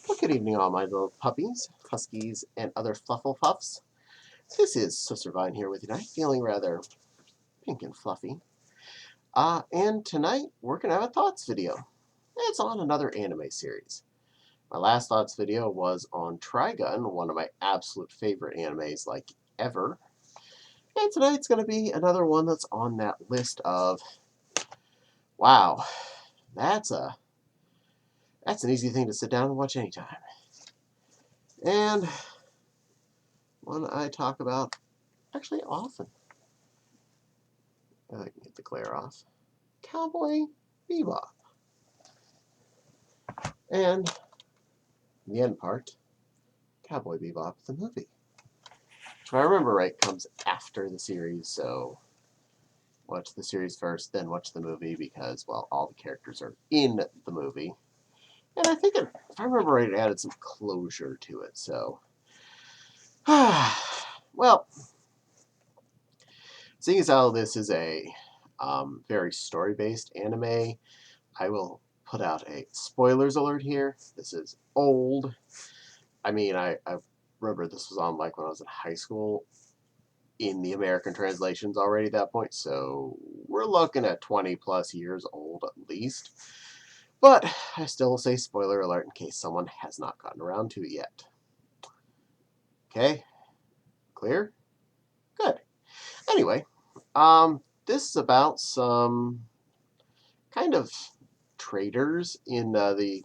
Well, good evening, all my little puppies, huskies, and other fluffle puffs. This is Sister Vine here with you tonight, feeling rather pink and fluffy. And tonight we're going to have a thoughts video. It's on another anime series. My last thoughts video was on Trigun, one of my absolute favorite animes like ever. And tonight's going to be another one that's on that list of, wow, that's an easy thing to sit down and watch anytime. And one I talk about actually often. I can get the glare off. Cowboy Beebop. And the end part, Cowboy Bebop, the movie. If I remember right, comes after the series, so watch the series first, then watch the movie because, well, all the characters are in the movie. And I think, if I remember right, it added some closure to it, so. Well, seeing as how this is a very story-based anime, I will put out a spoilers alert here. This is old. I mean, I remember this was on like when I was in high school in the American translations already at that point, so we're looking at 20 plus years old at least. But I still say spoiler alert in case someone has not gotten around to it yet. Okay? Clear? Good. Anyway, this is about some kind of traders in the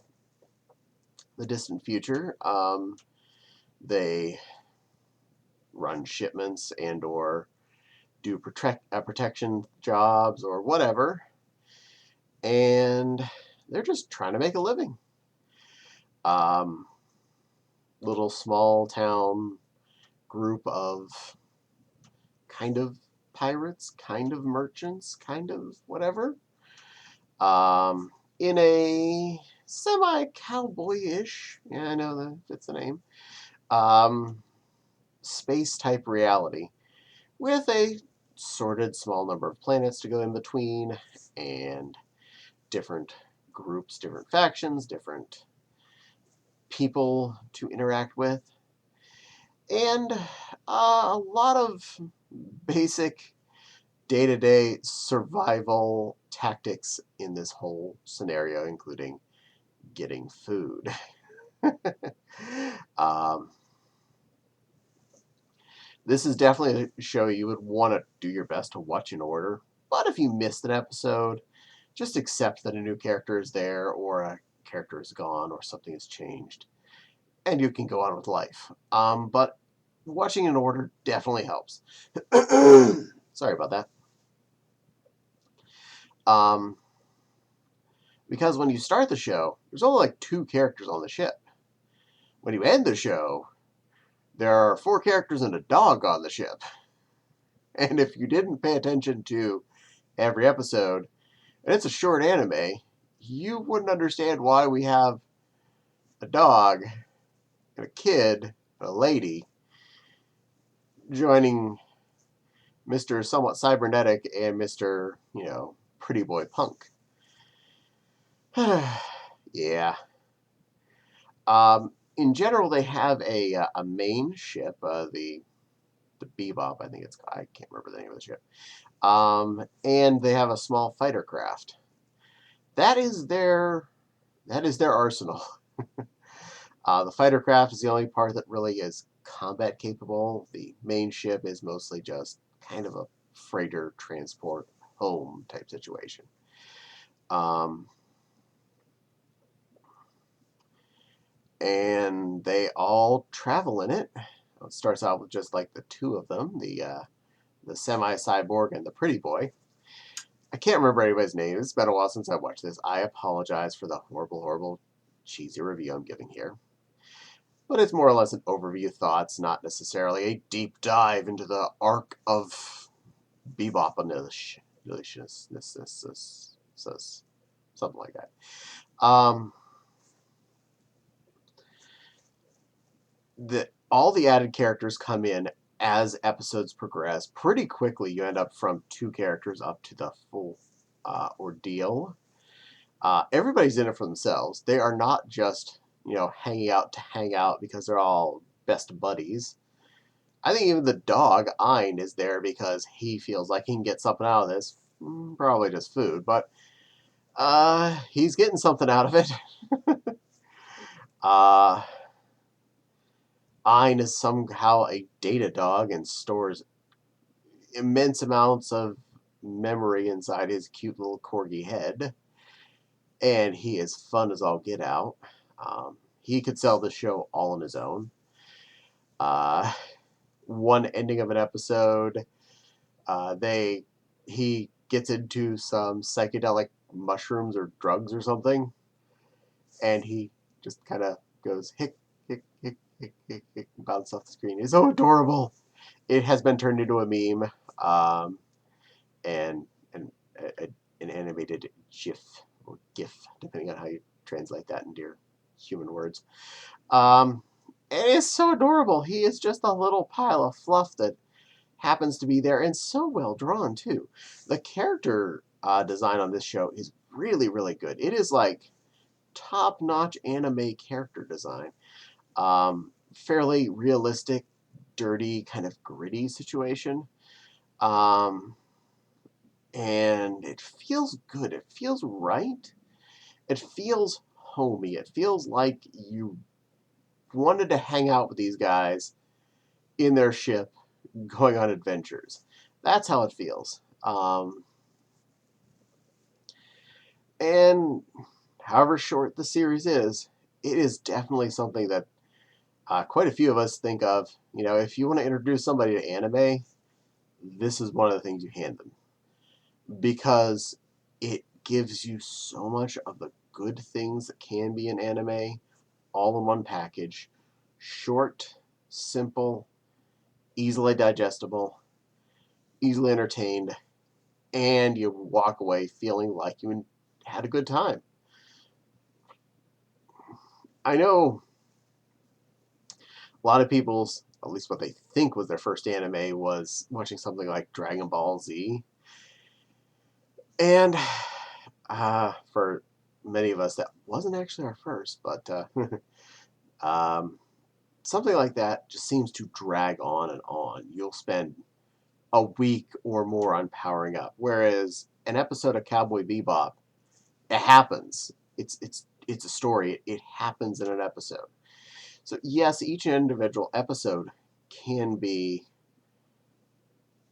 distant future. They run shipments and or do protection jobs or whatever, and they're just trying to make a living. Little small town group of kind of pirates, kind of merchants, kind of whatever, in a semi-cowboy-ish, yeah, I know that's the name, space-type reality with a sorted small number of planets to go in between and different groups, different factions, different people to interact with, and a lot of basic day-to-day survival tactics in this whole scenario, including getting food. This is definitely a show you would want to do your best to watch in order, but if you missed an episode, just accept that a new character is there, or a character is gone, or something has changed, and you can go on with life. But watching in order definitely helps. Sorry about that. Because when you start the show, there's only like 2 characters on the ship. When you end the show, there are 4 characters and a dog on the ship. And if you didn't pay attention to every episode, and it's a short anime, you wouldn't understand why we have a dog and a kid and a lady joining Mr. Somewhat Cybernetic and Mr., Pretty Boy Punk. Yeah. In general, they have a main ship, the Bebop, I think it's called. I can't remember the name of the ship. And they have a small fighter craft. That is their arsenal. The fighter craft is the only part that really is combat capable. The main ship is mostly just kind of a freighter transport home type situation. And they all travel in it. It starts out with just like the 2 of them, the semi-cyborg and the pretty boy. I can't remember anybody's name. It's been a while since I watched this. I apologize for the horrible, horrible, cheesy review I'm giving here. But it's more or less an overview thoughts, not necessarily a deep dive into the arc of Bebop and deliciousness, something like that. All the added characters come in as episodes progress. Pretty quickly, you end up from 2 characters up to the full ordeal. Everybody's in it for themselves. They are not just hanging out to hang out because they're all best buddies. I think even the dog, Ein, is there because he feels like he can get something out of this. Probably just food, but he's getting something out of it. uh, Ein is somehow a data dog and stores immense amounts of memory inside his cute little corgi head. And he is fun as all get out. He could sell the show all on his own. Uh, One ending of an episode, he gets into some psychedelic mushrooms or drugs or something, and he just kind of goes hick hick hick hick hick hick, bounce off the screen. It's so adorable. It has been turned into a meme, and an animated GIF or GIF, depending on how you translate that into your human words. Um, and it's so adorable. He is just a little pile of fluff that happens to be there, and so well drawn too. The character design on this show is really, really good. It is like top-notch anime character design. Fairly realistic, dirty, kind of gritty situation. Um, and it feels good. It feels right. It feels homey. It feels like you wanted to hang out with these guys in their ship going on adventures. That's how it feels. And however short the series is, it is definitely something that quite a few of us think of. If you want to introduce somebody to anime, this is one of the things you hand them because it gives you so much of the good things that can be in anime all in one package. Short, simple, easily digestible, easily entertained, and you walk away feeling like you had a good time. I know a lot of people's, at least what they think was their first anime, was watching something like Dragon Ball Z. And for many of us, that wasn't actually our first, but um, something like that just seems to drag on and on. You'll spend a week or more on powering up, whereas an episode of Cowboy Bebop, it happens. It's a story. It happens in an episode. So yes, each individual episode can be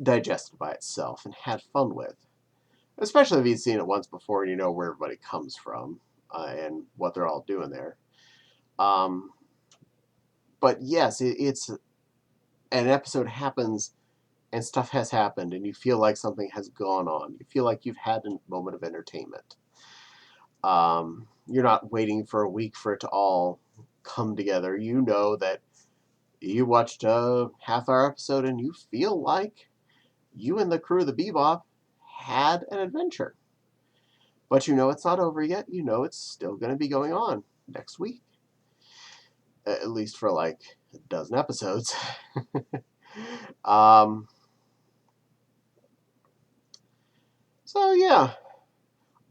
digested by itself and had fun with, especially if you've seen it once before and you know where everybody comes from and what they're all doing there. Um, but yes, it's an episode happens and stuff has happened and you feel like something has gone on. You feel like you've had a moment of entertainment. You're not waiting for a week for it to all come together. You know that you watched a half-hour episode and you feel like you and the crew of the Bebop had an adventure. But you know it's not over yet. You know it's still going to be going on next week. At least for like a dozen episodes. um, so yeah,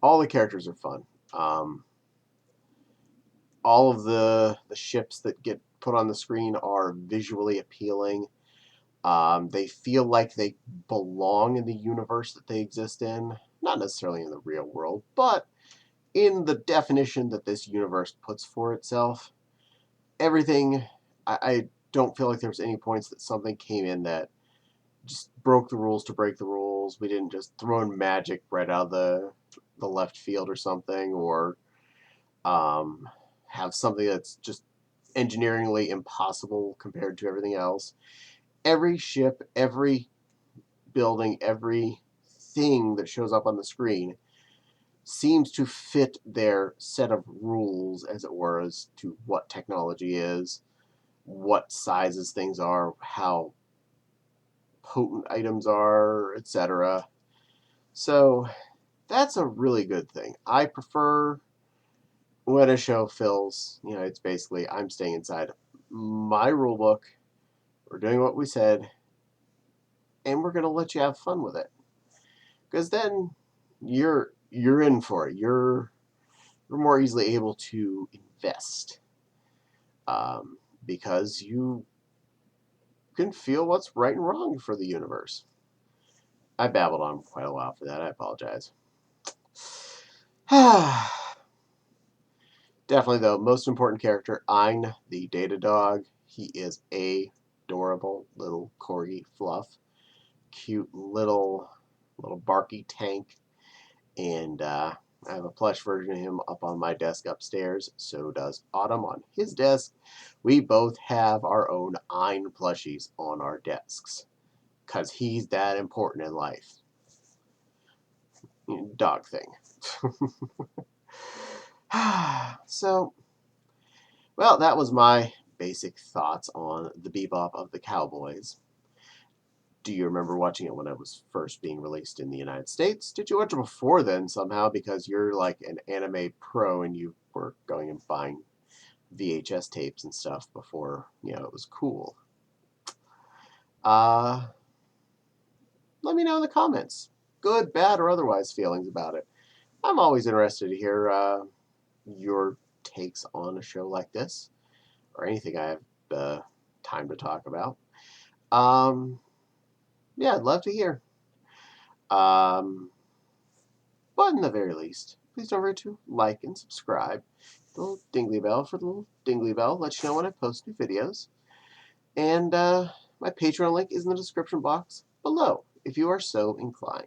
all the characters are fun. All of the ships that get put on the screen are visually appealing. They feel like they belong in the universe that they exist in. Not necessarily in the real world, but in the definition that this universe puts for itself. Everything, I don't feel like there was any points that something came in that just broke the rules to break the rules. We didn't just throw in magic right out of the left field or something, or um, have something that's just engineeringly impossible compared to everything else. Every ship, every building, every thing that shows up on the screen seems to fit their set of rules, as it were, as to what technology is, what sizes things are, how potent items are, etc. So that's a really good thing. I prefer when a show feels, it's basically I'm staying inside my rule book, we're doing what we said, and we're going to let you have fun with it. Because then you're in for it. You're more easily able to invest. because you can feel what's right and wrong for the universe. I babbled on quite a while for that. I apologize. Definitely, though, most important character, Ein, the data dog. He is adorable little corgi fluff. Cute little barky tank. And I have a plush version of him up on my desk upstairs. So does Autumn on his desk. We both have our own Ein plushies on our desks. Because he's that important in life. Dog thing. So, well, that was my basic thoughts on the Bebop of the Cowboys. Do you remember watching it when it was first being released in the United States? Did you watch it before then somehow because you're like an anime pro and you were going and buying VHS tapes and stuff before, it was cool? Uh, Let me know in the comments. Good, bad, or otherwise feelings about it. I'm always interested to hear your takes on a show like this or anything I have time to talk about. Yeah, I'd love to hear. But in the very least, please don't forget to like and subscribe. The little dingly bell for the little dingly bell lets you know when I post new videos. And my Patreon link is in the description box below if you are so inclined.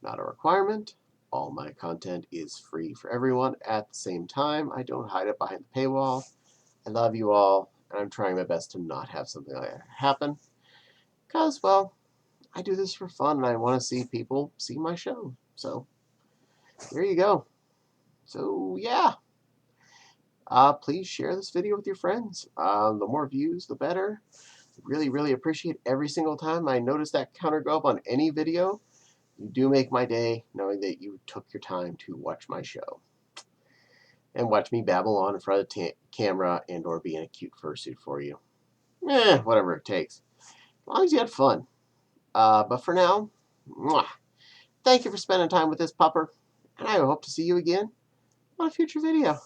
Not a requirement. All my content is free for everyone at the same time. I don't hide it behind the paywall. I love you all, and I'm trying my best to not have something like that happen. Because, well, I do this for fun, and I want to see people see my show. So, there you go. So, yeah. Please share this video with your friends. The more views, the better. Really, really appreciate every single time I notice that counter go up on any video. You do make my day knowing that you took your time to watch my show. And watch me babble on in front of the camera and or be in a cute fursuit for you. Whatever it takes. As long as you had fun. But for now, mwah, thank you for spending time with this pupper. And I hope to see you again on a future video.